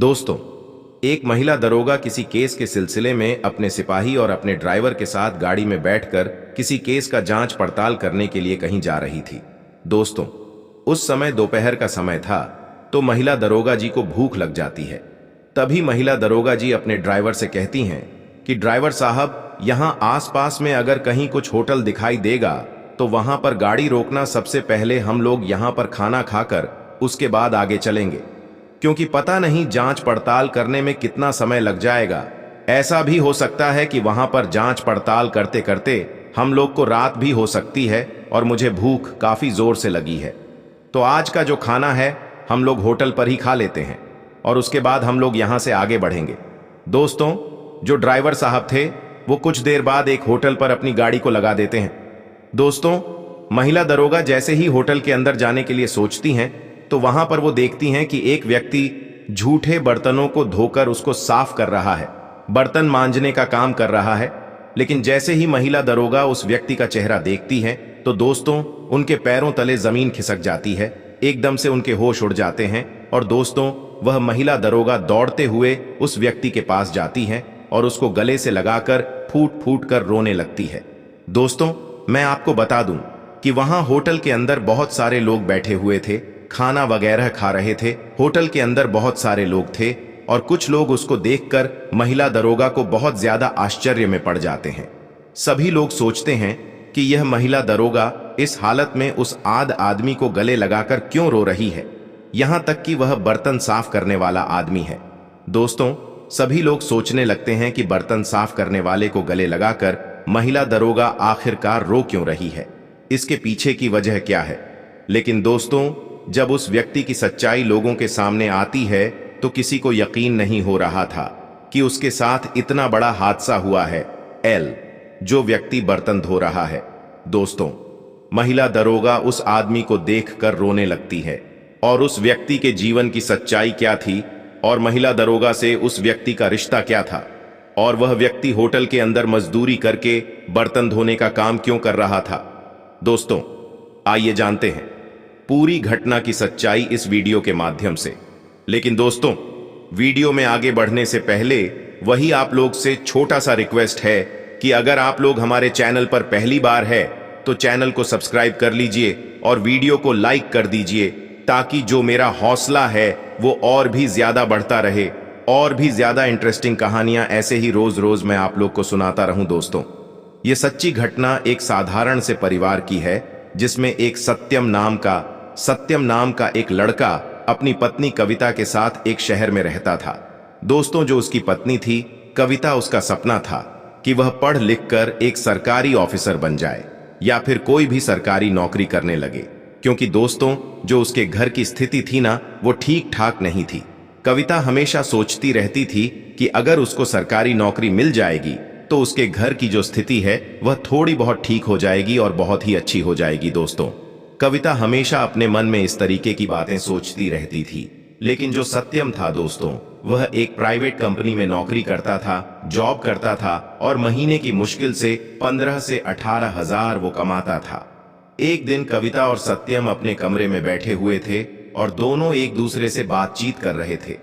दोस्तों, एक महिला दरोगा किसी केस के सिलसिले में अपने सिपाही और अपने ड्राइवर के साथ गाड़ी में बैठकर किसी केस का जांच पड़ताल करने के लिए कहीं जा रही थी। दोस्तों, उस समय दोपहर का समय था, तो महिला दरोगा जी को भूख लग जाती है। तभी महिला दरोगा जी अपने ड्राइवर से कहती हैं कि ड्राइवर साहब, यहाँ आसपास में अगर कहीं कुछ होटल दिखाई देगा तो वहां पर गाड़ी रोकना, सबसे पहले हम लोग यहाँ पर खाना खाकर उसके बाद आगे चलेंगे, क्योंकि पता नहीं जांच पड़ताल करने में कितना समय लग जाएगा। ऐसा भी हो सकता है कि वहां पर जांच पड़ताल करते करते हम लोग को रात भी हो सकती है और मुझे भूख काफी जोर से लगी है। तो आज का जो खाना है हम लोग होटल पर ही खा लेते हैं और उसके बाद हम लोग यहां से आगे बढ़ेंगे। दोस्तों, जो ड्राइवर साहब थे वो कुछ देर बाद एक होटल पर अपनी गाड़ी को लगा देते हैं। दोस्तों, महिला दरोगा जैसे ही होटल के अंदर जाने के लिए सोचती हैं तो वहां पर वो देखती हैं कि एक व्यक्ति झूठे बर्तनों को धोकर उसको साफ कर रहा है, बर्तन मांजने का काम कर रहा है। लेकिन जैसे ही महिला दरोगा उस व्यक्ति का चेहरा देखती है तो दोस्तों, उनके पैरों तले जमीन खिसक जाती है, एकदम से उनके होश उड़ जाते हैं। और दोस्तों, वह महिला दरोगा दौड़ते हुए उस व्यक्ति के पास जाती है और उसको गले से लगाकर फूट फूट कर रोने लगती है। दोस्तों, मैं आपको बता दूं कि वहां होटल के अंदर बहुत सारे लोग बैठे हुए थे, खाना वगैरह खा रहे थे। होटल के अंदर बहुत सारे लोग थे और कुछ लोग उसको देखकर महिला दरोगा को बहुत ज्यादा आश्चर्य में पड़ जाते हैं। सभी लोग सोचते हैं कि यह महिला दरोगा इस हालत में उस आदमी को गले लगाकर क्यों रो रही है, यहां तक कि वह बर्तन साफ करने वाला आदमी है। दोस्तों, सभी लोग सोचने लगते हैं कि बर्तन साफ करने वाले को गले लगाकर महिला दरोगा आखिरकार रो क्यों रही है, इसके पीछे की वजह क्या है। लेकिन दोस्तों, जब उस व्यक्ति की सच्चाई लोगों के सामने आती है तो किसी को यकीन नहीं हो रहा था कि उसके साथ इतना बड़ा हादसा हुआ है। जो व्यक्ति बर्तन धो रहा है। दोस्तों, महिला दरोगा उस आदमी को देखकर रोने लगती है और उस व्यक्ति के जीवन की सच्चाई क्या थी और महिला दरोगा से उस व्यक्ति का रिश्ता क्या था, और वह व्यक्ति होटल के अंदर मजदूरी करके बर्तन धोने का काम क्यों कर रहा था। दोस्तों, आइए जानते हैं पूरी घटना की सच्चाई इस वीडियो के माध्यम से। लेकिन दोस्तों, वीडियो में आगे बढ़ने से पहले वही आप लोग से छोटा सा रिक्वेस्ट है कि अगर आप लोग हमारे चैनल पर पहली बार है तो चैनल को सब्सक्राइब कर लीजिए और वीडियो को लाइक कर दीजिए, ताकि जो मेरा हौसला है वो और भी ज्यादा बढ़ता रहे और भी ज्यादा इंटरेस्टिंग कहानियां ऐसे ही रोज रोज मैं आप लोग को सुनाता रहूं। दोस्तों, ये सच्ची घटना एक साधारण से परिवार की है, जिसमें एक सत्यम नाम का एक लड़का अपनी पत्नी कविता के साथ एक शहर में रहता था। दोस्तों, जो उसकी पत्नी थी कविता, उसका सपना था कि वह पढ़ लिख कर एक सरकारी ऑफिसर बन जाए या फिर कोई भी सरकारी नौकरी करने लगे, क्योंकि दोस्तों, जो उसके घर की स्थिति थी ना, वो ठीक ठाक नहीं थी। कविता हमेशा सोचती रहती थी कि अगर उसको सरकारी नौकरी मिल जाएगी तो उसके घर की जो स्थिति है वह थोड़ी बहुत ठीक हो जाएगी और बहुत ही अच्छी हो जाएगी। दोस्तों, कविता हमेशा अपने मन में इस तरीके की बातें सोचती रहती थी। लेकिन जो सत्यम था दोस्तों, वह एक प्राइवेट कंपनी में नौकरी करता था, जॉब करता था और महीने की मुश्किल से 15 से 18 हजार वो कमाता था। एक दिन कविता और सत्यम अपने कमरे में बैठे हुए थे और दोनों एक दूसरे से बातचीत कर रहे थे।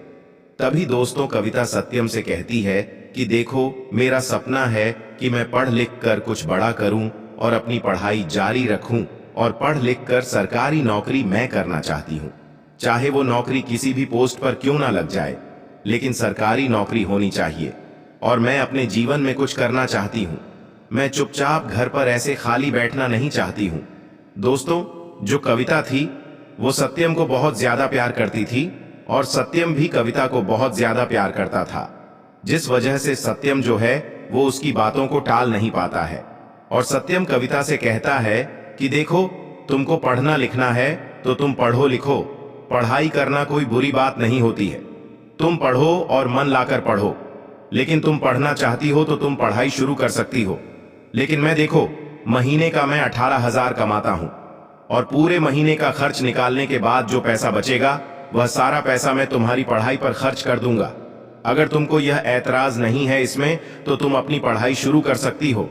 तभी दोस्तों, कविता सत्यम से कहती है कि देखो, मेरा सपना है कि मैं पढ़ लिख कर कुछ बड़ा करूं और अपनी पढ़ाई जारी रखूं, और पढ़ लिख कर सरकारी नौकरी मैं करना चाहती हूं। चाहे वो नौकरी किसी भी पोस्ट पर क्यों ना लग जाए, लेकिन सरकारी नौकरी होनी चाहिए और मैं अपने जीवन में कुछ करना चाहती हूं। मैं चुपचाप घर पर ऐसे खाली बैठना नहीं चाहती हूं। दोस्तों, जो कविता थी वो सत्यम को बहुत ज्यादा प्यार करती थी और सत्यम भी कविता को बहुत ज्यादा प्यार करता था, जिस वजह से सत्यम जो है वो उसकी बातों को टाल नहीं पाता है। और सत्यम कविता से कहता है कि देखो, तुमको पढ़ना लिखना है तो तुम पढ़ो लिखो, पढ़ाई करना कोई बुरी बात नहीं होती है। तुम पढ़ो और मन लाकर पढ़ो, लेकिन तुम पढ़ना चाहती हो तो तुम पढ़ाई शुरू कर सकती हो। लेकिन मैं देखो, महीने का मैं 18 हजार कमाता हूं और पूरे महीने का खर्च निकालने के बाद जो पैसा बचेगा वह सारा पैसा मैं तुम्हारी पढ़ाई पर खर्च कर दूंगा। अगर तुमको यह ऐतराज नहीं है इसमें तो तुम अपनी पढ़ाई शुरू कर सकती हो।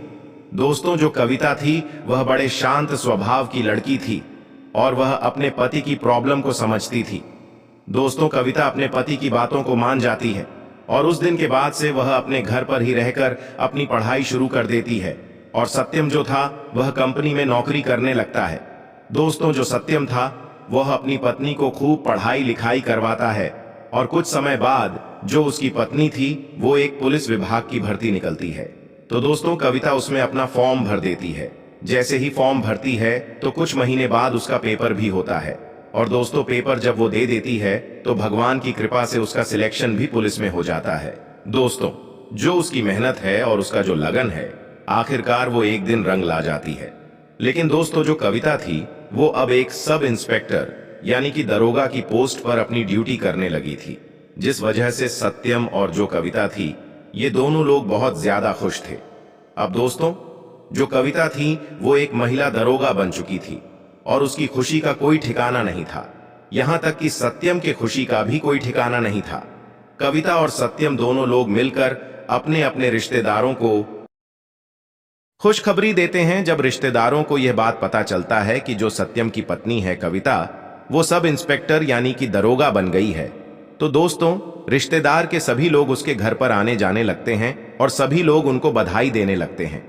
दोस्तों, जो कविता थी वह बड़े शांत स्वभाव की लड़की थी और वह अपने पति की प्रॉब्लम को समझती थी। दोस्तों, कविता अपने पति की बातों को मान जाती है और उस दिन के बाद से वह अपने घर पर ही रहकर अपनी पढ़ाई शुरू कर देती है और सत्यम जो था वह कंपनी में नौकरी करने लगता है। दोस्तों, जो सत्यम था वह अपनी पत्नी को खूब पढ़ाई लिखाई करवाता है और कुछ समय बाद जो उसकी पत्नी थी वो एक पुलिस विभाग की भर्ती निकलती है। तो दोस्तों, कविता उसमें अपना फॉर्म भर देती है। जैसे ही फॉर्म भरती है तो कुछ महीने बाद उसका पेपर भी होता है और दोस्तों, पेपर जब वो दे देती है तो भगवान की कृपा से उसका सिलेक्शन भी पुलिस में हो जाता है। दोस्तों, जो उसकी मेहनत है और उसका जो लगन है, आखिरकार वो एक दिन रंग ला जाती है। लेकिन दोस्तों, जो कविता थी वो अब एक सब इंस्पेक्टर यानी कि दरोगा की पोस्ट पर अपनी ड्यूटी करने लगी थी, जिस वजह से सत्यम और जो कविता थी ये दोनों लोग बहुत ज्यादा खुश थे। अब दोस्तों, जो कविता थी वो एक महिला दरोगा बन चुकी थी और उसकी खुशी का कोई ठिकाना नहीं था। यहां तक कि सत्यम के खुशी का भी कोई ठिकाना नहीं था। कविता और सत्यम दोनों लोग मिलकर अपने अपने रिश्तेदारों को खुशखबरी देते हैं। जब रिश्तेदारों को यह बात पता चलता है कि जो सत्यम की पत्नी है कविता, वो सब इंस्पेक्टर यानी कि दरोगा बन गई है, तो दोस्तों, रिश्तेदार के सभी लोग उसके घर पर आने जाने लगते हैं और सभी लोग उनको बधाई देने लगते हैं।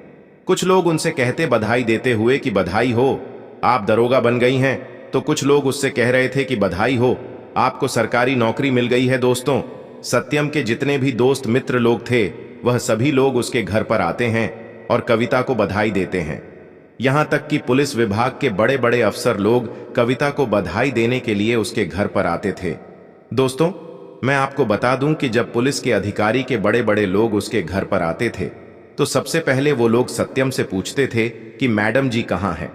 कुछ लोग उनसे कहते बधाई देते हुए कि बधाई हो, आप दरोगा बन गई हैं, तो कुछ लोग उससे कह रहे थे कि बधाई हो, आपको सरकारी नौकरी मिल गई है। दोस्तों, सत्यम के जितने भी दोस्त मित्र लोग थे वह सभी लोग उसके घर पर आते हैं और कविता को बधाई देते हैं। यहां तक कि पुलिस विभाग के बड़े बड़े अफसर लोग कविता को बधाई देने के लिए उसके घर पर आते थे। दोस्तों, मैं आपको बता दूं कि जब पुलिस के अधिकारी के बड़े बड़े लोग उसके घर पर आते थे तो सबसे पहले वो लोग सत्यम से पूछते थे कि मैडम जी कहाँ हैं।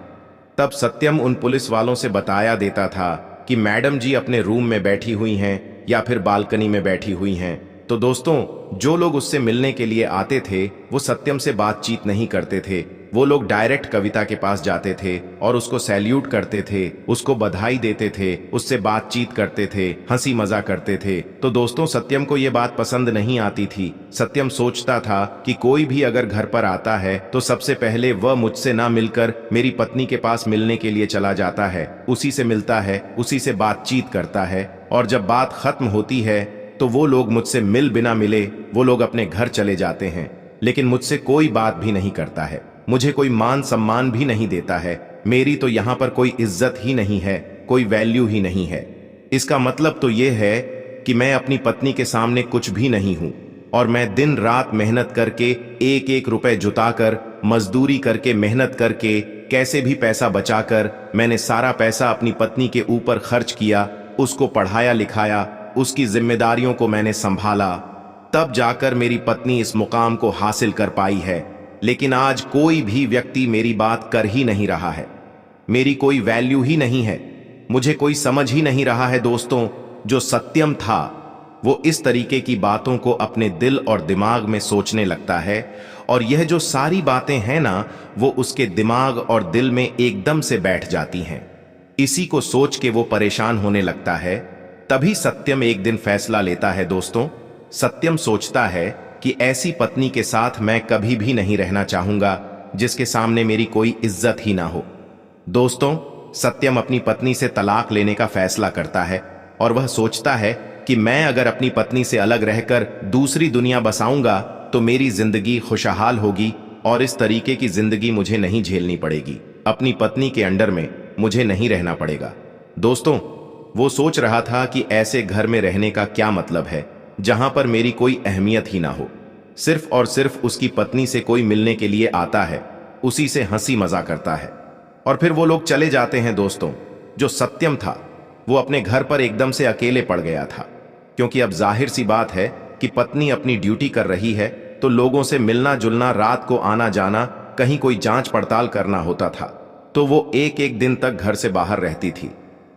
तब सत्यम उन पुलिस वालों से बताया देता था कि मैडम जी अपने रूम में बैठी हुई हैं या फिर बालकनी में बैठी हुई हैं। तो दोस्तों, जो लोग उससे मिलने के लिए आते थे वो सत्यम से बातचीत नहीं करते थे, वो लोग डायरेक्ट कविता के पास जाते थे और उसको सैल्यूट करते थे, उसको बधाई देते थे, उससे बातचीत करते थे, हंसी मजाक करते थे। तो दोस्तों, सत्यम को ये बात पसंद नहीं आती थी। सत्यम सोचता था कि कोई भी अगर घर पर आता है तो सबसे पहले वह मुझसे ना मिलकर मेरी पत्नी के पास मिलने के लिए चला जाता है, उसी से मिलता है, उसी से बातचीत करता है और जब बात खत्म होती है तो वो लोग मुझसे मिल बिना मिले वो लोग अपने घर चले जाते हैं, लेकिन मुझसे कोई बात भी नहीं करता है, मुझे कोई मान सम्मान भी नहीं देता है, मेरी तो यहाँ पर कोई इज्जत ही नहीं है, कोई वैल्यू ही नहीं है। इसका मतलब तो ये है कि मैं अपनी पत्नी के सामने कुछ भी नहीं हूँ और मैं दिन रात मेहनत करके एक एक रुपए जुटाकर, मजदूरी करके, मेहनत करके, कैसे भी पैसा बचाकर मैंने सारा पैसा अपनी पत्नी के ऊपर खर्च किया, उसको पढ़ाया लिखाया, उसकी जिम्मेदारियों को मैंने संभाला, तब जाकर मेरी पत्नी इस मुकाम को हासिल कर पाई है। लेकिन आज कोई भी व्यक्ति मेरी बात कर ही नहीं रहा है, मेरी कोई वैल्यू ही नहीं है, मुझे कोई समझ ही नहीं रहा है। दोस्तों, जो सत्यम था वो इस तरीके की बातों को अपने दिल और दिमाग में सोचने लगता है और यह जो सारी बातें हैं ना, वो उसके दिमाग और दिल में एकदम से बैठ जाती हैं। इसी को सोच के वो परेशान होने लगता है। तभी सत्यम एक दिन फैसला लेता है। दोस्तों, सत्यम सोचता है कि ऐसी पत्नी के साथ मैं कभी भी नहीं रहना चाहूंगा जिसके सामने मेरी कोई इज्जत ही ना हो। दोस्तों, सत्यम अपनी पत्नी से तलाक लेने का फैसला करता है और वह सोचता है कि मैं अगर अपनी पत्नी से अलग रहकर दूसरी दुनिया बसाऊंगा तो मेरी जिंदगी खुशहाल होगी और इस तरीके की जिंदगी मुझे नहीं झेलनी पड़ेगी, अपनी पत्नी के अंडर में मुझे नहीं रहना पड़ेगा। दोस्तों, वो सोच रहा था कि ऐसे घर में रहने का क्या मतलब है जहां पर मेरी कोई अहमियत ही ना हो, सिर्फ और सिर्फ उसकी पत्नी से कोई मिलने के लिए आता है, उसी से हंसी मजाक करता है और फिर वो लोग चले जाते हैं। दोस्तों, जो सत्यम था वो अपने घर पर एकदम से अकेले पड़ गया था, क्योंकि अब जाहिर सी बात है कि पत्नी अपनी ड्यूटी कर रही है तो लोगों से मिलना जुलना, रात को आना जाना, कहीं कोई जांच पड़ताल करना होता था, तो वो एक एक दिन तक घर से बाहर रहती थी।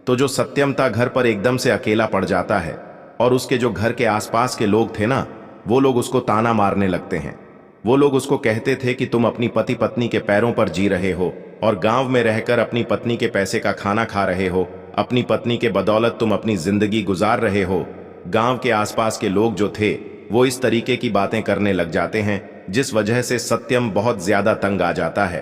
तो जो सत्यम था घर पर एकदम से अकेला पड़ जाता है और उसके जो घर के आसपास के लोग थे ना, वो लोग उसको ताना मारने लगते हैं। वो लोग उसको कहते थे कि तुम अपनी पति पत्नी के पैरों पर जी रहे हो और गांव में रहकर अपनी पत्नी के पैसे का खाना खा रहे हो, अपनी पत्नी के बदौलत तुम अपनी जिंदगी गुजार रहे हो। गांव के आसपास के लोग जो थे वो इस तरीके की बातें करने लग जाते हैं, जिस वजह से सत्यम बहुत ज्यादा तंग आ जाता है।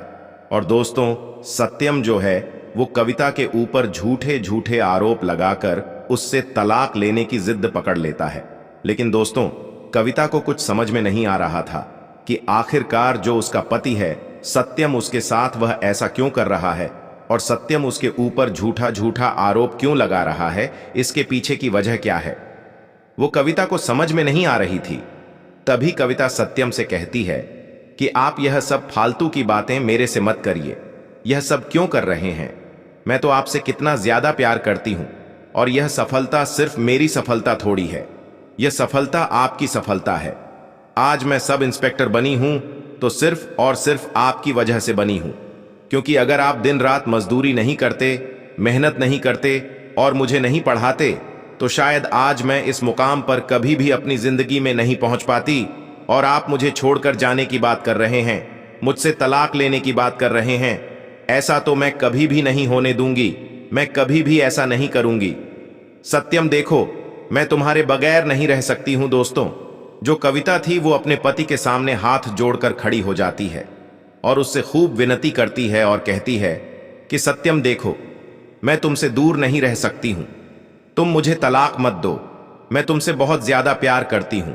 और दोस्तों, सत्यम जो है वो कविता के ऊपर झूठे झूठे आरोप लगाकर उससे तलाक लेने की जिद पकड़ लेता है। लेकिन दोस्तों, कविता को कुछ समझ में नहीं आ रहा था कि आखिरकार जो उसका पति है सत्यम, उसके साथ वह ऐसा क्यों कर रहा है और सत्यम उसके ऊपर झूठा झूठा आरोप क्यों लगा रहा है, इसके पीछे की वजह क्या है, वो कविता को समझ में नहीं आ रही थी। तभी कविता सत्यम से कहती है कि आप यह सब फालतू की बातें मेरे से मत करिए। यह सब क्यों कर रहे हैं? मैं तो आपसे कितना ज्यादा प्यार करती हूं और यह सफलता सिर्फ मेरी सफलता थोड़ी है, यह सफलता आपकी सफलता है। आज मैं सब इंस्पेक्टर बनी हूं तो सिर्फ और सिर्फ आपकी वजह से बनी हूं, क्योंकि अगर आप दिन रात मजदूरी नहीं करते, मेहनत नहीं करते और मुझे नहीं पढ़ाते तो शायद आज मैं इस मुकाम पर कभी भी अपनी जिंदगी में नहीं पहुंच पाती। और आप मुझे छोड़कर जाने की बात कर रहे हैं, मुझसे तलाक लेने की बात कर रहे हैं। ऐसा तो मैं कभी भी नहीं होने दूंगी, मैं कभी भी ऐसा नहीं करूंगी। सत्यम देखो, मैं तुम्हारे बगैर नहीं रह सकती हूं। दोस्तों, जो कविता थी वो अपने पति के सामने हाथ जोड़कर खड़ी हो जाती है और उससे खूब विनती करती है और कहती है कि सत्यम देखो, मैं तुमसे दूर नहीं रह सकती हूं, तुम मुझे तलाक मत दो, मैं तुमसे बहुत ज्यादा प्यार करती हूं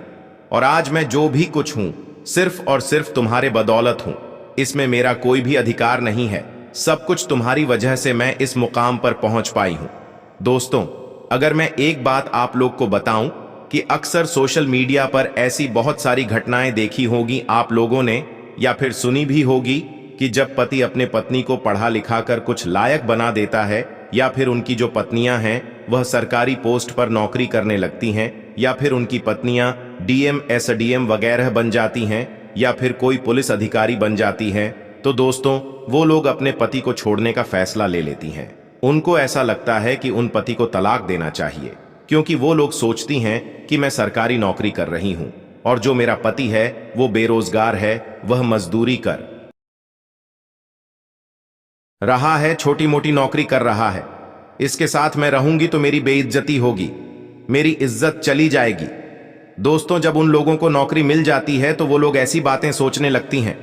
और आज मैं जो भी कुछ हूं सिर्फ और सिर्फ तुम्हारे बदौलत हूं। इसमें मेरा कोई भी अधिकार नहीं है, सब कुछ तुम्हारी वजह से मैं इस मुकाम पर पहुंच पाई हूं। दोस्तों, अगर मैं एक बात आप लोग को बताऊं कि अक्सर सोशल मीडिया पर ऐसी बहुत सारी घटनाएं देखी होगी आप लोगों ने, या फिर सुनी भी होगी कि जब पति अपने पत्नी को पढ़ा लिखा कर कुछ लायक बना देता है, या फिर उनकी जो पत्नियां हैं वह सरकारी पोस्ट पर नौकरी करने लगती हैं, या फिर उनकी पत्नियां डीएम एसडीएम वगैरह बन जाती हैं, या फिर कोई पुलिस अधिकारी बन जाती हैं, तो दोस्तों वो लोग अपने पति को छोड़ने का फैसला ले लेती हैं। उनको ऐसा लगता है कि उन पति को तलाक देना चाहिए, क्योंकि वो लोग सोचती हैं कि मैं सरकारी नौकरी कर रही हूं और जो मेरा पति है वो बेरोजगार है, वह मजदूरी कर रहा है, छोटी मोटी नौकरी कर रहा है, इसके साथ मैं रहूंगी तो मेरी बेइज्जती होगी, मेरी इज्जत चली जाएगी। दोस्तों, जब उन लोगों को नौकरी मिल जाती है तो वो लोग ऐसी बातें सोचने लगती हैं।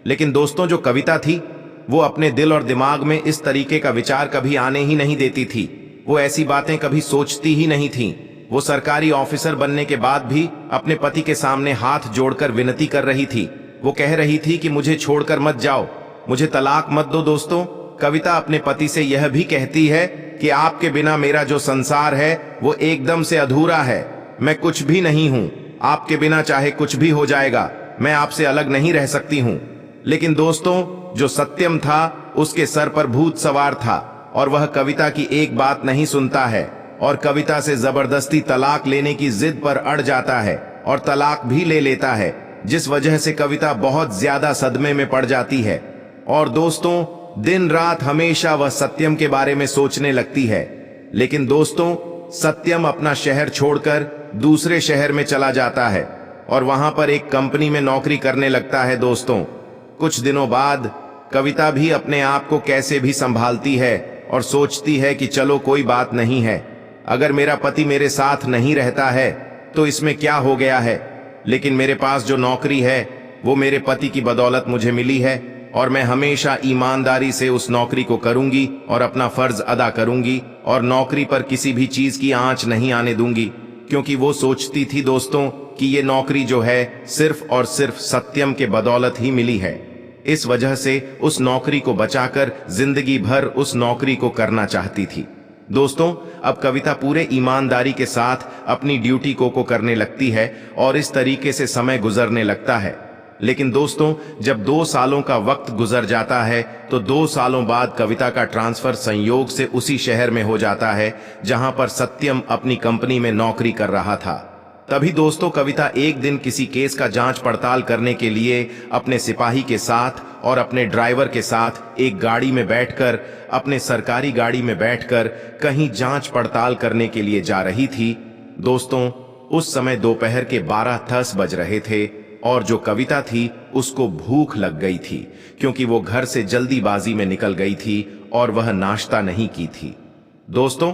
लेकिन दोस्तों, जो कविता थी वो अपने दिल और दिमाग में इस तरीके का विचार कभी आने ही नहीं देती थी, वो ऐसी बातें कभी सोचती ही नहीं थी। वो सरकारी ऑफिसर बनने के बाद भी अपने पति के सामने हाथ जोड़कर विनती कर रही थी। वो कह रही थी कि मुझे छोड़कर मत जाओ, मुझे तलाक मत दो। दोस्तों, कविता अपने पति से यह भी कहती है कि आपके बिना मेरा जो संसार है वो एकदम से अधूरा है, मैं कुछ भी नहीं हूं, आपके बिना चाहे कुछ भी हो जाएगा, मैं आपसे अलग नहीं रह सकती हूं। लेकिन दोस्तों, जो सत्यम था उसके सर पर भूत सवार था और वह कविता की एक बात नहीं सुनता है और कविता से जबरदस्ती तलाक लेने की जिद पर अड़ जाता है और तलाक भी ले लेता है, जिस वजह से कविता बहुत ज्यादा सदमे में पड़ जाती है। और दोस्तों, दिन रात हमेशा वह सत्यम के बारे में सोचने लगती है। लेकिन दोस्तों, सत्यम अपना शहर छोड़कर दूसरे शहर में चला जाता है और वहां पर एक कंपनी में नौकरी करने लगता है। दोस्तों, कुछ दिनों बाद कविता भी अपने आप को कैसे भी संभालती है और सोचती है कि चलो कोई बात नहीं है, अगर मेरा पति मेरे साथ नहीं रहता है तो इसमें क्या हो गया है, लेकिन मेरे पास जो नौकरी है वो मेरे पति की बदौलत मुझे मिली है और मैं हमेशा ईमानदारी से उस नौकरी को करूंगी और अपना फर्ज अदा करूंगी और नौकरी पर किसी भी चीज की आंच नहीं आने दूंगी। क्योंकि वो सोचती थी दोस्तों कि ये नौकरी जो है सिर्फ और सिर्फ सत्यम के बदौलत ही मिली है, इस वजह से उस नौकरी को बचाकर जिंदगी भर उस नौकरी को करना चाहती थी। दोस्तों, अब कविता पूरे ईमानदारी के साथ अपनी ड्यूटी को करने लगती है और इस तरीके से समय गुजरने लगता है। लेकिन दोस्तों, जब 2 सालों का वक्त गुजर जाता है तो 2 सालों बाद कविता का ट्रांसफर संयोग से उसी शहर में हो जाता है जहां पर सत्यम अपनी कंपनी में नौकरी कर रहा था। तभी दोस्तों, कविता एक दिन किसी केस का जांच पड़ताल करने के लिए अपने सिपाही के साथ और अपने ड्राइवर के साथ एक गाड़ी में बैठकर, अपने सरकारी गाड़ी में बैठकर कहीं जांच पड़ताल करने के लिए जा रही थी। दोस्तों, उस समय दोपहर के 12:10 बज रहे थे और जो कविता थी उसको भूख लग गई थी, क्योंकि वो घर से जल्दीबाजी में निकल गई थी और वह नाश्ता नहीं की थी। दोस्तों,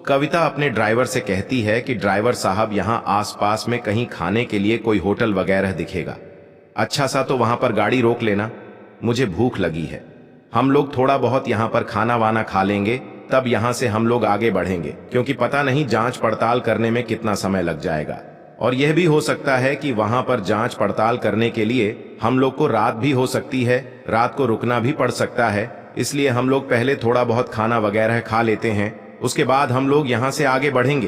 कविता अपने ड्राइवर से कहती है कि ड्राइवर साहब, यहां आसपास में कहीं खाने के लिए कोई होटल वगैरह दिखेगा अच्छा सा तो वहां पर गाड़ी रोक लेना, मुझे भूख लगी है, हम लोग थोड़ा बहुत यहां पर खाना वाना खा लेंगे तब यहाँ से हम लोग आगे बढ़ेंगे, क्योंकि पता नहीं जांच पड़ताल करने में कितना समय लग जाएगा। और यह भी हो सकता है कि वहां पर जांच पड़ताल करने के लिए हम लोग को रात भी हो सकती है, रात को रुकना भी पड़ सकता है। इसलिए हम लोग पहले थोड़ा बहुत खाना वगैरह खा लेते हैं, उसके बाद हम लोग यहाँ से आगे बढ़ेंगे।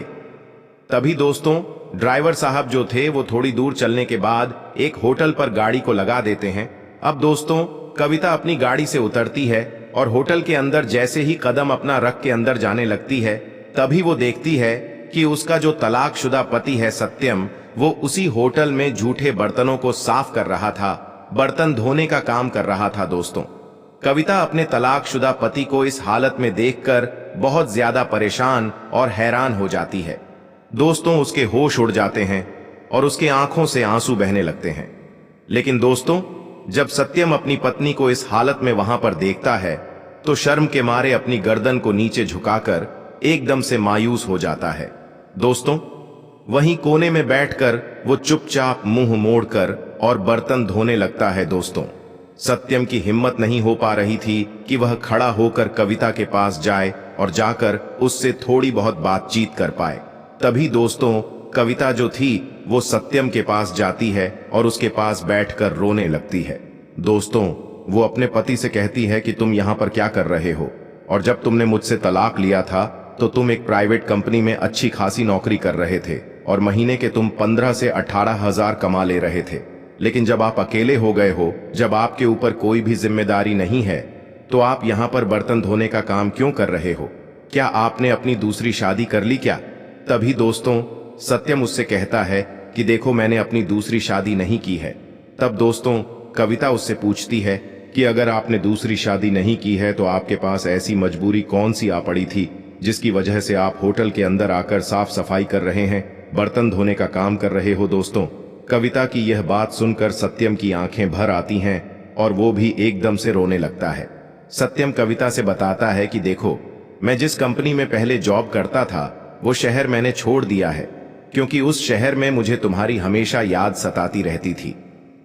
तभी दोस्तों ड्राइवर साहब जो थे वो थोड़ी दूर चलने के बाद एक होटल पर गाड़ी को लगा देते हैं। अब दोस्तों कविता अपनी गाड़ी से उतरती है और होटल के अंदर जैसे ही कदम अपना रख के अंदर जाने लगती है, तभी वो देखती है कि उसका जो तलाकशुदा पति है सत्यम, वो उसी होटल में झूठे बर्तनों को साफ कर रहा था, बर्तन धोने का काम कर रहा था। दोस्तों कविता अपने तलाकशुदा पति को इस हालत में देखकर बहुत ज्यादा परेशान और हैरान हो जाती है। दोस्तों उसके होश उड़ जाते हैं और उसके आंखों से आंसू बहने लगते हैं। लेकिन दोस्तों जब सत्यम अपनी पत्नी को इस हालत में वहां पर देखता है तो शर्म के मारे अपनी गर्दन को नीचे झुकाकर एकदम से मायूस हो जाता है। दोस्तों वहीं कोने में बैठकर वो चुपचाप मुंह मोड़कर और बर्तन धोने लगता है। दोस्तों सत्यम की हिम्मत नहीं हो पा रही थी कि वह खड़ा होकर कविता के पास जाए और जाकर उससे थोड़ी बहुत बातचीत कर पाए। तभी दोस्तों कविता जो थी वो सत्यम के पास जाती है और उसके पास बैठकर रोने लगती है। दोस्तों वो अपने पति से कहती है कि तुम यहाँ पर क्या कर रहे हो, और जब तुमने मुझसे तलाक लिया था तो तुम एक प्राइवेट कंपनी में अच्छी खासी नौकरी कर रहे थे और महीने के तुम 15 से 18,000 कमा ले रहे थे। लेकिन जब आप अकेले हो गए हो, जब आपके ऊपर कोई भी जिम्मेदारी नहीं है, तो आप यहाँ पर बर्तन धोने का काम क्यों कर रहे हो? क्या आपने अपनी दूसरी शादी कर ली क्या? तभी दोस्तों सत्यम उससे कहता है कि देखो मैंने अपनी दूसरी शादी नहीं की है। तब दोस्तों कविता उससे पूछती है कि अगर आपने दूसरी शादी नहीं की है तो आपके पास ऐसी मजबूरी कौन सी आ पड़ी थी जिसकी वजह से आप होटल के अंदर आकर साफ सफाई कर रहे हैं, बर्तन धोने का काम कर रहे हो? दोस्तों कविता की यह बात सुनकर सत्यम की आंखें भर आती हैं और वो भी एकदम से रोने लगता है। सत्यम कविता से बताता है कि देखो मैं जिस कंपनी में पहले जॉब करता था वो शहर मैंने छोड़ दिया है, क्योंकि उस शहर में मुझे तुम्हारी हमेशा याद सताती रहती थी।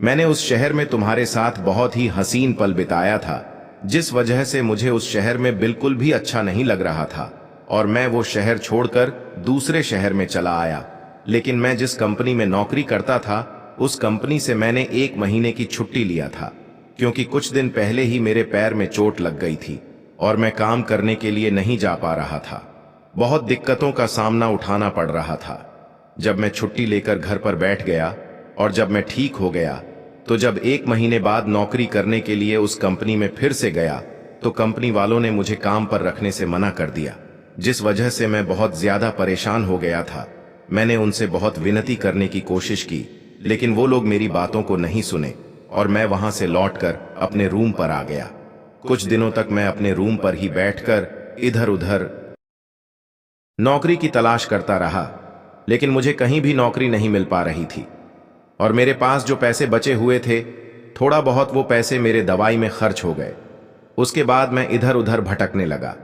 मैंने उस शहर में तुम्हारे साथ बहुत ही हसीन पल बिताया था, जिस वजह से मुझे उस शहर में बिल्कुल भी अच्छा नहीं लग रहा था और मैं वो शहर छोड़कर दूसरे शहर में चला आया। लेकिन मैं जिस कंपनी में नौकरी करता था उस कंपनी से मैंने 1 महीने की छुट्टी लिया था, क्योंकि कुछ दिन पहले ही मेरे पैर में चोट लग गई थी और मैं काम करने के लिए नहीं जा पा रहा था। बहुत दिक्कतों का सामना उठाना पड़ रहा था। जब मैं छुट्टी लेकर घर पर बैठ गया और जब मैं ठीक हो गया तो जब 1 महीने बाद नौकरी करने के लिए उस कंपनी में फिर से गया तो कंपनी वालों ने मुझे काम पर रखने से मना कर दिया, जिस वजह से मैं बहुत ज्यादा परेशान हो गया था। मैंने उनसे बहुत विनती करने की कोशिश की, लेकिन वो लोग मेरी बातों को नहीं सुने और मैं वहां से लौटकर अपने रूम पर आ गया। कुछ दिनों तक मैं अपने रूम पर ही बैठकर इधर उधर नौकरी की तलाश करता रहा, लेकिन मुझे कहीं भी नौकरी नहीं मिल पा रही थी और मेरे पास जो पैसे बचे हुए थे थोड़ा बहुत वो पैसे मेरे दवाई में खर्च हो गए। उसके बाद मैं इधर उधर भटकने लगा,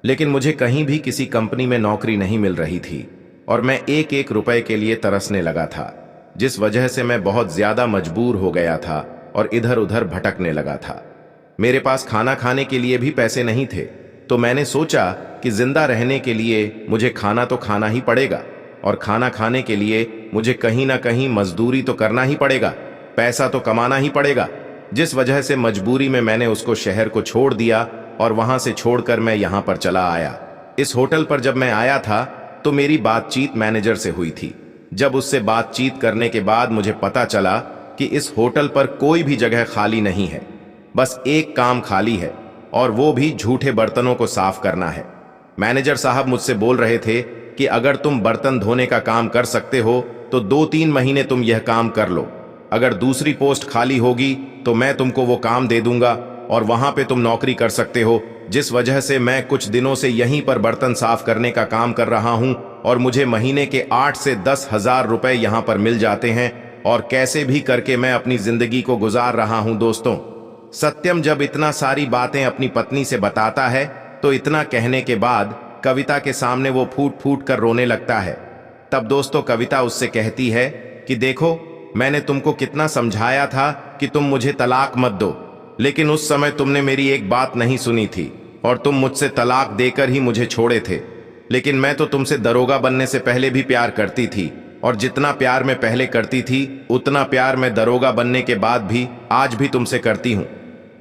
लेकिन मुझे कहीं भी किसी कंपनी में नौकरी नहीं मिल रही थी और मैं एक एक रुपए के लिए तरसने लगा था, जिस वजह से मैं बहुत ज्यादा मजबूर हो गया था और इधर उधर भटकने लगा था। मेरे पास खाना खाने के लिए भी पैसे नहीं थे, तो मैंने सोचा कि जिंदा रहने के लिए मुझे खाना तो खाना ही पड़ेगा और खाना खाने के लिए मुझे कहीं ना कहीं मजदूरी तो करना ही पड़ेगा, पैसा तो कमाना ही पड़ेगा। जिस वजह से मजबूरी में मैंने उसको शहर को छोड़ दिया और वहां से छोड़कर मैं यहां पर चला आया। इस होटल पर जब मैं आया था तो मेरी बातचीत मैनेजर से हुई थी। जब उससे बातचीत करने के बाद मुझे पता चला कि इस होटल पर कोई भी जगह खाली नहीं है, बस एक काम खाली है और वो भी झूठे बर्तनों को साफ करना है। मैनेजर साहब मुझसे बोल रहे थे कि अगर तुम बर्तन धोने का काम कर सकते हो तो 2-3 महीने तुम यह काम कर लो। अगर दूसरी पोस्ट खाली होगी तो मैं तुमको वो काम दे दूंगा और वहां पे तुम नौकरी कर सकते हो। जिस वजह से मैं कुछ दिनों से यहीं पर बर्तन साफ करने का काम कर रहा हूं और मुझे महीने के 8 से 10 हजार रुपए यहां पर मिल जाते हैं और कैसे भी करके मैं अपनी जिंदगी को गुजार रहा हूं। दोस्तों सत्यम जब इतना सारी बातें अपनी पत्नी से बताता है तो इतना कहने के बाद कविता के सामने वो फूट फूट कर रोने लगता है। तब दोस्तों कविता उससे कहती है कि देखो मैंने तुमको कितना समझाया था कि तुम मुझे तलाक मत दो, लेकिन उस समय तुमने मेरी एक बात नहीं सुनी थी और तुम मुझसे तलाक देकर ही मुझे छोड़े थे। लेकिन मैं तो तुमसे दरोगा बनने से पहले भी प्यार करती थी, और जितना प्यार मैं पहले करती थी उतना प्यार मैं दरोगा बनने के बाद भी आज भी तुमसे करती हूं।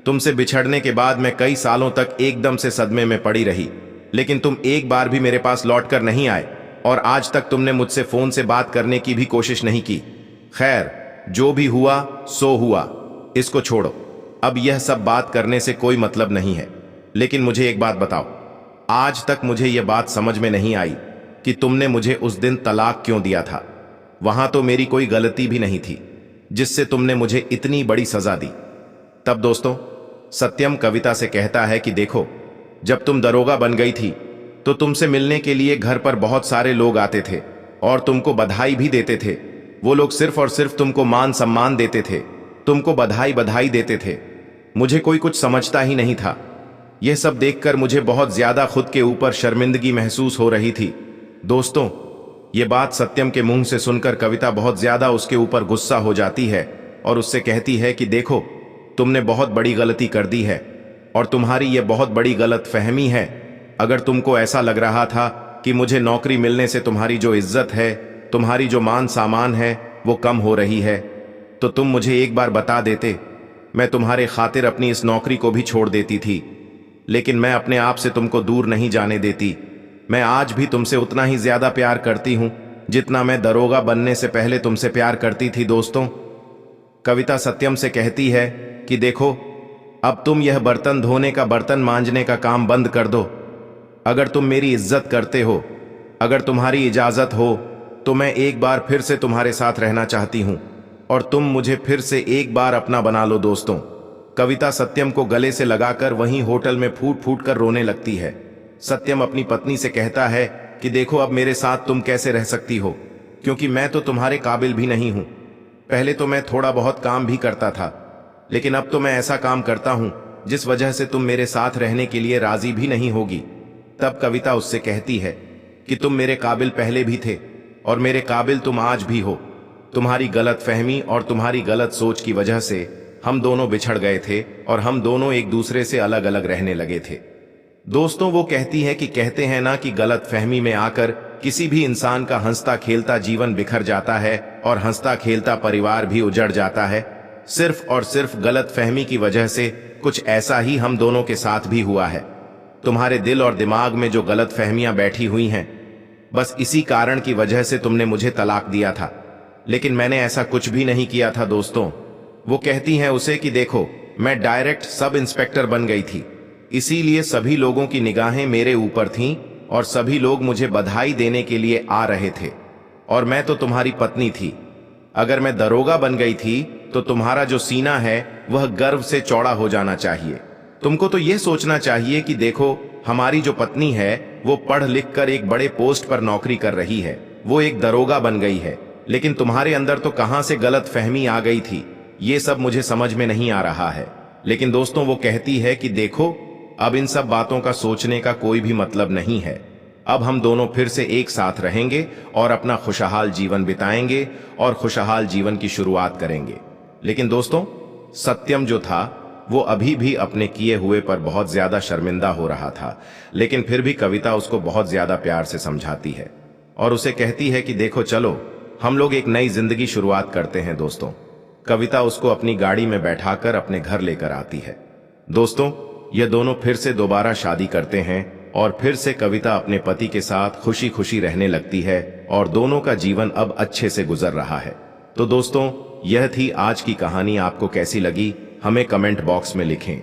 तुमसे बिछड़ने के बाद मैं कई सालों तक एकदम से सदमे में पड़ी रही, लेकिन तुम एक बार भी मेरे पास लौटकर नहीं आए, और आज तक तुमने मुझसे फोन से बात करने की भी कोशिश नहीं की। खैर, जो भी हुआ सो हुआ, इसको छोड़ो। अब यह सब बात करने से कोई मतलब नहीं है। लेकिन मुझे एक बात बताओ, आज तक मुझे यह बात समझ में नहीं आई कि तुमने मुझे उस दिन तलाक क्यों दिया था। वहां तो मेरी कोई गलती भी नहीं थी जिससे तुमने मुझे इतनी बड़ी सजा दी। तब दोस्तों, सत्यम कविता से कहता है कि देखो, जब तुम दरोगा बन गई थी तो तुमसे मिलने के लिए घर पर बहुत सारे लोग आते थे और तुमको बधाई भी देते थे। वो लोग सिर्फ और सिर्फ तुमको मान सम्मान देते थे, तुमको बधाई बधाई देते थे। मुझे कोई कुछ समझता ही नहीं था। यह सब देखकर मुझे बहुत ज्यादा खुद के ऊपर शर्मिंदगी महसूस हो रही थी। दोस्तों, ये बात सत्यम के मुंह से सुनकर कविता बहुत ज्यादा उसके ऊपर गुस्सा हो जाती है और उससे कहती है कि देखो, तुमने बहुत बड़ी गलती कर दी है और तुम्हारी यह बहुत बड़ी गलत फहमी है। अगर तुमको ऐसा लग रहा था कि मुझे नौकरी मिलने से तुम्हारी जो इज्जत है, तुम्हारी जो मान सामान है वो कम हो रही है, तो तुम मुझे एक बार बता देते। मैं तुम्हारे खातिर अपनी इस नौकरी को भी छोड़ देती थी, लेकिन मैं अपने आप से तुमको दूर नहीं जाने देती। मैं आज भी तुमसे उतना ही ज्यादा प्यार करती हूं जितना मैं दरोगा बनने से पहले तुमसे प्यार करती थी। दोस्तों, कविता सत्यम से कहती है कि देखो, अब तुम यह बर्तन धोने का, बर्तन मांजने का काम बंद कर दो। अगर तुम मेरी इज्जत करते हो, अगर तुम्हारी इजाजत हो, तो मैं एक बार फिर से तुम्हारे साथ रहना चाहती हूं और तुम मुझे फिर से एक बार अपना बना लो। दोस्तों, कविता सत्यम को गले से लगाकर वहीं होटल में फूट फूट कर रोने लगती है। सत्यम अपनी पत्नी से कहता है कि देखो, अब मेरे साथ तुम कैसे रह सकती हो, क्योंकि मैं तो तुम्हारे काबिल भी नहीं हूं। पहले तो मैं थोड़ा बहुत काम भी करता था, लेकिन अब तो मैं ऐसा काम करता हूं जिस वजह से तुम मेरे साथ रहने के लिए राजी भी नहीं होगी। तब कविता उससे कहती है कि तुम मेरे काबिल पहले भी थे और मेरे काबिल तुम आज भी हो। तुम्हारी गलत फहमी और तुम्हारी गलत सोच की वजह से हम दोनों बिछड़ गए थे और हम दोनों एक दूसरे से अलग अलग रहने लगे थे। दोस्तों, वो कहती है कि कहते हैं ना कि गलत फहमी में आकर किसी भी इंसान का हंसता खेलता जीवन बिखर जाता है और हंसता खेलता परिवार भी उजड़ जाता है। सिर्फ और सिर्फ गलत फहमी की वजह से कुछ ऐसा ही हम दोनों के साथ भी हुआ है। तुम्हारे दिल और दिमाग में जो गलत फहमियां बैठी हुई हैं, बस इसी कारण की वजह से तुमने मुझे तलाक दिया था, लेकिन मैंने ऐसा कुछ भी नहीं किया था। दोस्तों, वो कहती हैं उसे कि देखो, मैं डायरेक्ट सब इंस्पेक्टर बन गई थी, इसीलिए सभी लोगों की निगाहें मेरे ऊपर थीं और सभी लोग मुझे बधाई देने के लिए आ रहे थे, और मैं तो तुम्हारी पत्नी थी। अगर मैं दरोगा बन गई थी तो तुम्हारा जो सीना है वह गर्व से चौड़ा हो जाना चाहिए। तुमको तो यह सोचना चाहिए कि देखो, हमारी जो पत्नी है वो पढ़ लिख कर एक बड़े पोस्ट पर नौकरी कर रही है, वो एक दरोगा बन गई है, लेकिन तुम्हारे अंदर तो कहां से गलत फहमी आ गई थी, ये सब मुझे समझ में नहीं आ रहा है। लेकिन दोस्तों, वो कहती है कि देखो, अब इन सब बातों का सोचने का कोई भी मतलब नहीं है। अब हम दोनों फिर से एक साथ रहेंगे और अपना खुशहाल जीवन बिताएंगे और खुशहाल जीवन की शुरुआत करेंगे। लेकिन दोस्तों, सत्यम जो था वो अभी भी अपने किए हुए पर बहुत ज्यादा शर्मिंदा हो रहा था, लेकिन फिर भी कविता उसको बहुत ज्यादा प्यार से समझाती है और उसे कहती है कि देखो, चलो हम लोग एक नई जिंदगी शुरुआत करते हैं। दोस्तों, कविता उसको अपनी गाड़ी में बैठाकर अपने घर लेकर आती है। दोस्तों, ये दोनों फिर से दोबारा शादी करते हैं और फिर से कविता अपने पति के साथ खुशी खुशी रहने लगती है और दोनों का जीवन अब अच्छे से गुजर रहा है। तो दोस्तों, यह थी आज की कहानी। आपको कैसी लगी हमें कमेंट बॉक्स में लिखें।